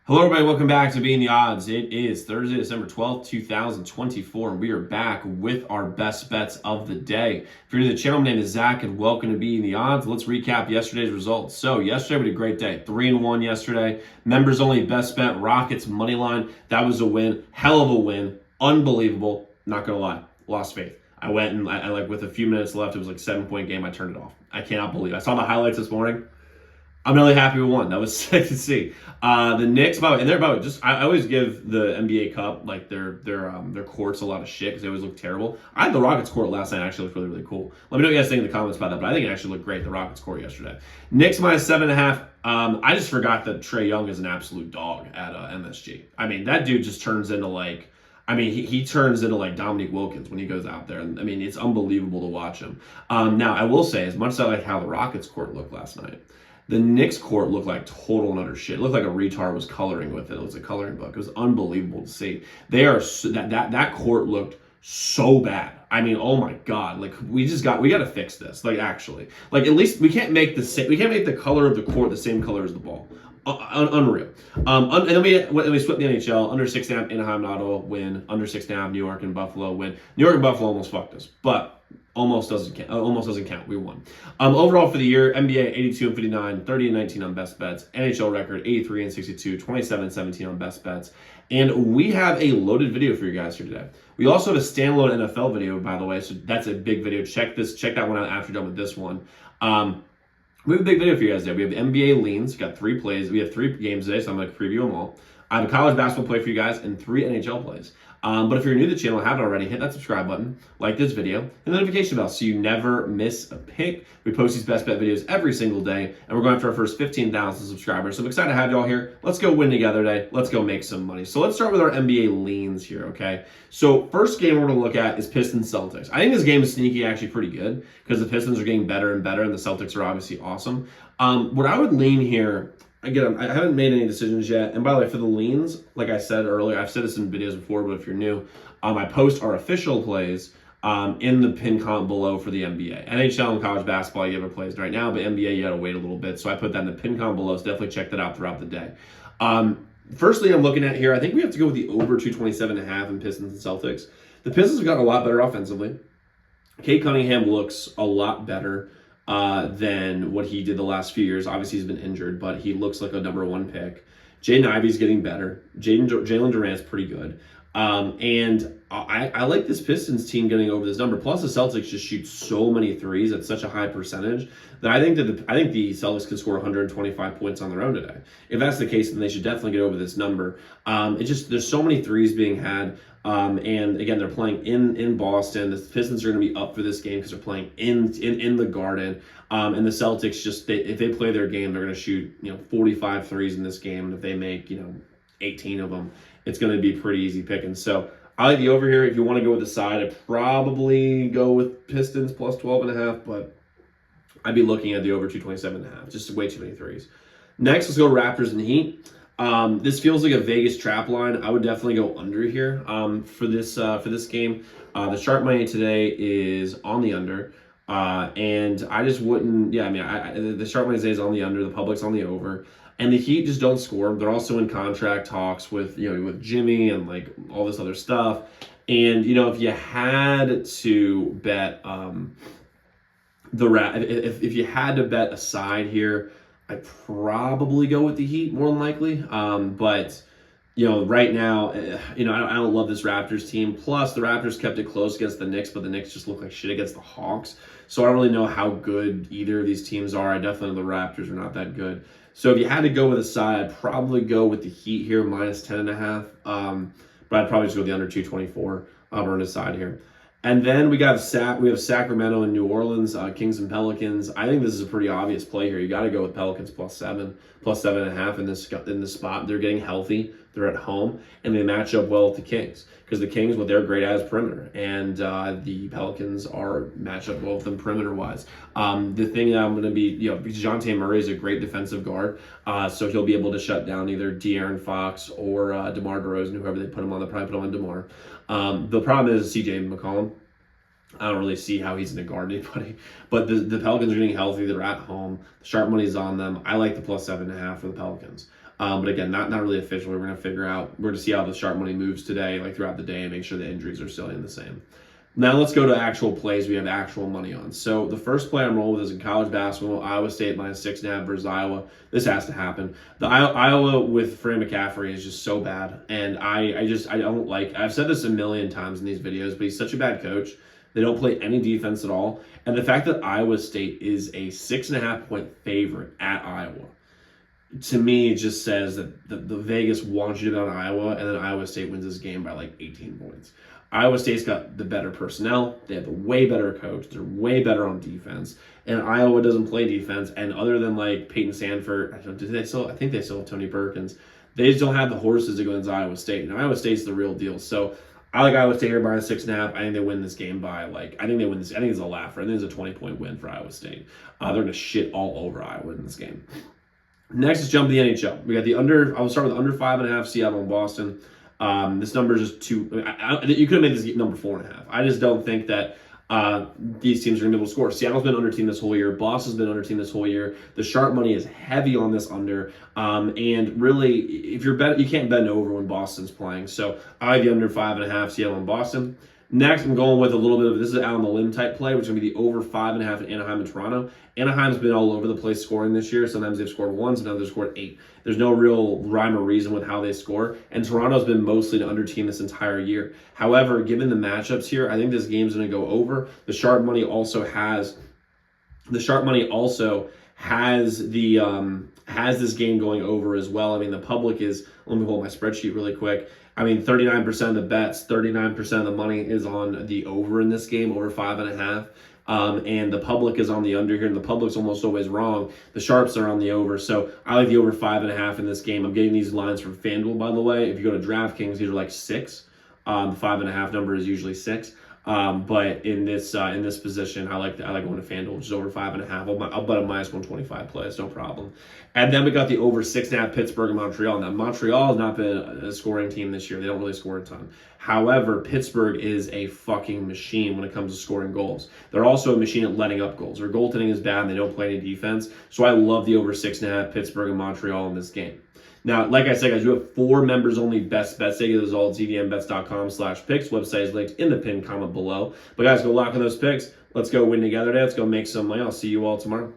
Hello, everybody. Welcome back to Being the Odds. It is Thursday, December 12th, 2024, and we are back with our best bets of the day. If you're new to the channel, my name is Zach, and welcome to Being the Odds. Let's recap yesterday's results. So, yesterday we had a great day. 3-1 yesterday. Members only best bet, Rockets money line. That was a win. Hell of a win. Unbelievable. Not going to lie. Lost faith. I went and I like with a few minutes left, it was like a 7-point game. I turned it off. I cannot believe it. I saw the highlights this morning. I'm really happy we won. That was sick to see. The Knicks, by the way, and they're about just. I always give the NBA Cup like their courts a lot of shit because they always look terrible. I had the Rockets court last night. Actually looked really, really cool. Let me know what you guys think in the comments about that. But I think it actually looked great. The Rockets court yesterday. Knicks minus 7.5. I just forgot that Trae Young is an absolute dog at MSG. I mean, that dude just turns into like. I mean, he turns into like Dominique Wilkins when he goes out there. And I mean, it's unbelievable to watch him. Now, I will say, as much as I like how the Rockets court looked last night, the Knicks court looked like total and utter shit. It looked like a retard was coloring with it. It was a coloring book. It was unbelievable to see. They are that court looked so bad. I mean, oh my god! Like we got to fix this. Like actually, like at least we can't make the color of the court the same color as the ball. Unreal. And then we split the NHL. Under 6.5, Anaheim and Ottawa win. Under 6.5, New York and Buffalo win. New York and Buffalo almost fucked us, but almost doesn't count. We won. Overall for the year, NBA 82-59, 30-19 on best bets. NHL record 83-62, 27-17 on best bets. And we have a loaded video for you guys here today. We also have a standalone NFL video, by the way, so that's a big video. Check that one out after you're done with this one. We have a big video for you guys today. We have NBA leans, got 3 plays. We have 3 games today, so I'm going to preview them all. I have a college basketball play for you guys and 3 NHL plays. But if you're new to the channel and haven't already, hit that subscribe button, like this video, and the notification bell so you never miss a pick. We post these best bet videos every single day, and we're going after our first 15,000 subscribers. So I'm excited to have y'all here. Let's go win together today. Let's go make some money. So let's start with our NBA leans here, okay? So first game we're going to look at is Pistons-Celtics. I think this game is sneaky actually pretty good because the Pistons are getting better and better, and the Celtics are obviously awesome. What I would lean here, again, I haven't made any decisions yet. And by the way, for the leans, like I said earlier, I've said this in videos before, but if you're new, I post our official plays in the pin comment below for the NBA. NHL and college basketball, you have our plays right now, but NBA, you got to wait a little bit. So I put that in the pin comment below, so definitely check that out throughout the day. Firstly, I'm looking at here, I think we have to go with the over 227.5 in Pistons and Celtics. The Pistons have gotten a lot better offensively. Cade Cunningham looks a lot better than what he did the last few years. Obviously, he's been injured, but he looks like a #1 pick. Jaden Ivey's getting better. Jalen Durant's pretty good. And I like this Pistons team getting over this number. Plus, the Celtics just shoot so many threes at such a high percentage that I think the Celtics can score 125 points on their own today. If that's the case, then they should definitely get over this number. There's so many threes being had. And again, they're playing in Boston. The Pistons are going to be up for this game because they're playing in the Garden. And the Celtics if they play their game, they're going to shoot 45 threes in this game. And if they make 18 of them, it's going to be pretty easy picking. So I like the over here. If you want to go with the side, I'd probably go with Pistons plus 12.5, but I'd be looking at the over 227.5. Just way too many threes. Next, let's go Raptors and Heat. This feels like a Vegas trap line. I would definitely go under here for this game. The sharp money today is on the under, and I just wouldn't. Yeah, I mean, the sharp money today is on the under. The public's on the over, and the Heat just don't score. They're also in contract talks with with Jimmy and like all this other stuff. And if you had to bet if you had to bet a side here, I'd probably go with the Heat more than likely. But right now, I don't love this Raptors team. Plus, the Raptors kept it close against the Knicks, but the Knicks just look like shit against the Hawks. So I don't really know how good either of these teams are. I definitely know the Raptors are not that good. So if you had to go with a side, I'd probably go with the Heat here, minus 10.5. But I'd probably just go with the under 224 on the side here. And then we have Sacramento and New Orleans, Kings and Pelicans. I think this is a pretty obvious play here. You got to go with Pelicans plus 7.5 in this spot. They're getting healthy. They're at home, and they match up well with the Kings because the Kings, what they're great at is perimeter, and the Pelicans are match up well with them perimeter-wise. The thing that I'm going to be, DeJounte Murray is a great defensive guard, so he'll be able to shut down either De'Aaron Fox or DeMar DeRozan, whoever they put him on. They'll probably put him on DeMar. The problem is CJ McCollum. I don't really see how he's going to guard anybody. But the Pelicans are getting healthy. They're at home. The sharp money's on them. I like the plus 7.5 for the Pelicans. But again, not really official. We're going to figure out, we're going to see how the sharp money moves today, like throughout the day, and make sure the injuries are staying the same. Now let's go to actual plays we have actual money on. So the first play I'm rolling with is in college basketball, Iowa State -6.5 versus Iowa. This has to happen. The Iowa with Fran McCaffrey is just so bad, and I don't like. I've said this a million times in these videos, but he's such a bad coach. They don't play any defense at all, and the fact that Iowa State is a 6.5 point favorite at Iowa, to me, it just says that the Vegas wants you to bet on Iowa, and then Iowa State wins this game by like 18 points. Iowa State's got the better personnel. They have a way better coach. They're way better on defense. And Iowa doesn't play defense. And other than like Peyton Sandford, I think they still have Tony Perkins. They just don't have the horses to go against Iowa State. And Iowa State's the real deal. So I like Iowa State here by 6.5. I think they win this game by I think it's a laugher. I think it's a 20-point win for Iowa State. They're going to shit all over Iowa in this game. Next is jump to the NHL. We got the under. I'll start with under 5.5. Seattle and Boston. This number is just too. You could have made this number 4.5. I just don't think that these teams are going to be able to score. Seattle's been under team this whole year. Boston's been under team this whole year. The sharp money is heavy on this under. And really, if you're bet, you can't bet over when Boston's playing. So I like the under 5.5. Seattle and Boston. Next, I'm going with a little bit of, this is an out on the limb type play, which is going to be the over 5.5 in Anaheim and Toronto. Anaheim's been all over the place scoring this year. Sometimes they've scored 1, sometimes they've scored 8. There's no real rhyme or reason with how they score. And Toronto's been mostly the under team this entire year. However, given the matchups here, I think this game's going to go over. The sharp money also has this game going over as well. I mean, the public is, let me hold my spreadsheet really quick. I mean, 39% of the bets, 39% of the money is on the over in this game, over 5.5. And the public is on the under here, and the public's almost always wrong. The sharps are on the over, so I like the over 5.5 in this game. I'm getting these lines from FanDuel, by the way. If you go to DraftKings, these are like 6. The 5.5 number is usually 6. But in this position, I like going to FanDuel, which is over 5.5. I'll bet a -125 play. It's no problem. And then we got the over 6.5 Pittsburgh and Montreal. Now Montreal has not been a scoring team this year. They don't really score a ton. However, Pittsburgh is a fucking machine when it comes to scoring goals. They're also a machine at letting up goals. Their goaltending is bad and they don't play any defense. So I love the over 6.5 Pittsburgh and Montreal in this game. Now, like I said, guys, you have 4 members only best bets. They get those all at zdmbets.com/picks. Website is linked in the pinned comment below. But guys, go lock in those picks. Let's go win together today. Let's go make some money. I'll see you all tomorrow.